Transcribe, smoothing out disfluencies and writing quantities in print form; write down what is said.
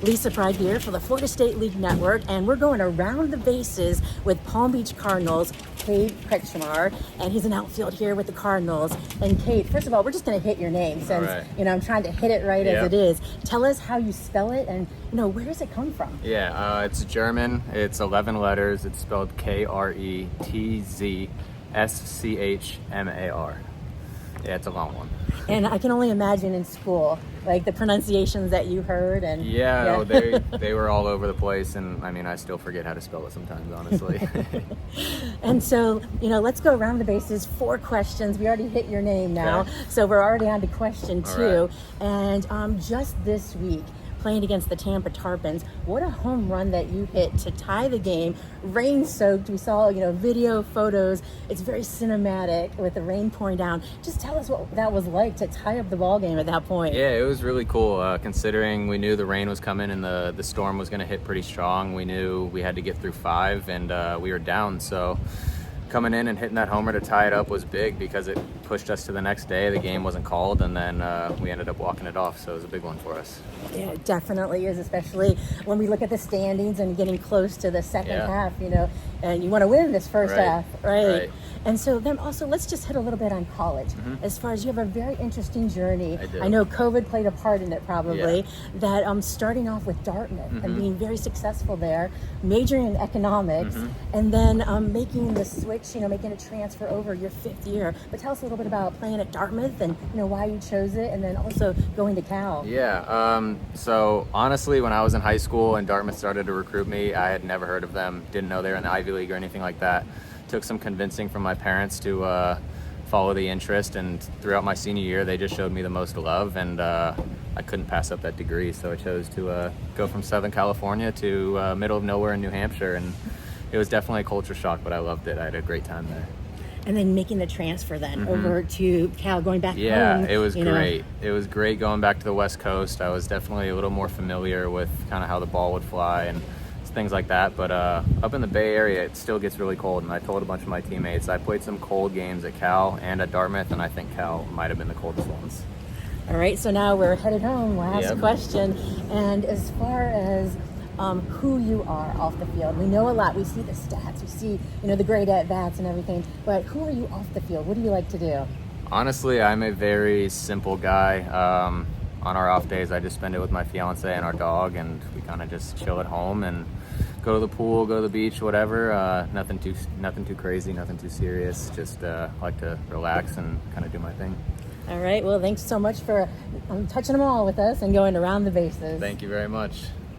Lisa Pride here for the Florida State League Network, and we're going around the bases with Palm Beach Cardinals, Kade Kretzschmar, and he's an outfield here with the Cardinals. And Kade, first of all, we're just going to hit your name since, I'm trying to hit it right as it is. Tell us how you spell it and, where does it come from? Yeah, it's German. It's 11 letters. It's spelled Kretzschmar. Yeah, it's a long one. And I can only imagine in school, like the pronunciations that you heard. And no, they were all over the place, and I still forget how to spell it sometimes, honestly. And so, let's go around the bases. 4 questions. We already hit your name now, so we're already on to question 2. Right. And just this week, playing against the Tampa Tarpons, what a home run that you hit to tie the game, rain-soaked. We saw, video, photos. It's very cinematic with the rain pouring down. Just tell us what that was like to tie up the ball game at that point. Yeah, it was really cool, considering we knew the rain was coming and the storm was going to hit pretty strong. We knew we had to get through 5, and we were down, so coming in and hitting that homer to tie it up was big because it pushed us to the next day. The game wasn't called, and then we ended up walking it off, so it was a big one for us. Yeah, it definitely is, especially when we look at the standings and getting close to the second half, and you want to win this first half, right? And so then also, let's just hit a little bit on college. As far as you have a very interesting journey. I know COVID played a part in it probably, that starting off with Dartmouth and being very successful there, majoring in economics, and then making the switch, making a transfer over your 5th year. But tell us a little bit about playing at Dartmouth and why you chose it, and then also going to Cal. So honestly, when I was in high school and Dartmouth started to recruit me, I had never heard of them, didn't know they were in the Ivy League or anything like that. Took some convincing from my parents to follow the interest, and throughout my senior year they just showed me the most love, and I couldn't pass up that degree, so I chose to go from Southern California to middle of nowhere in New Hampshire, and it was definitely a culture shock, but I loved it. I had a great time there. And then making the transfer then over to Cal, going back home. Yeah, it was great. It was great going back to the West Coast. I was definitely a little more familiar with kind of how the ball would fly and things like that, but up in the Bay Area it still gets really cold, and I told a bunch of my teammates I played some cold games at Cal and at Dartmouth, and I think Cal might have been the coldest ones. All right, so now we're headed home. Last question. And as far as who you are off the field, we know a lot. We see the stats, we see the great at-bats and everything, but who are you off the field? What do you like to do? Honestly, I'm a very simple guy. On our off days I just spend it with my fiance and our dog, and we kind of just chill at home and go to the pool, go to the beach, whatever. Nothing too crazy, nothing too serious. Just like to relax and kind of do my thing. All right, well, thanks so much for touching them all with us and going around the bases. Thank you very much.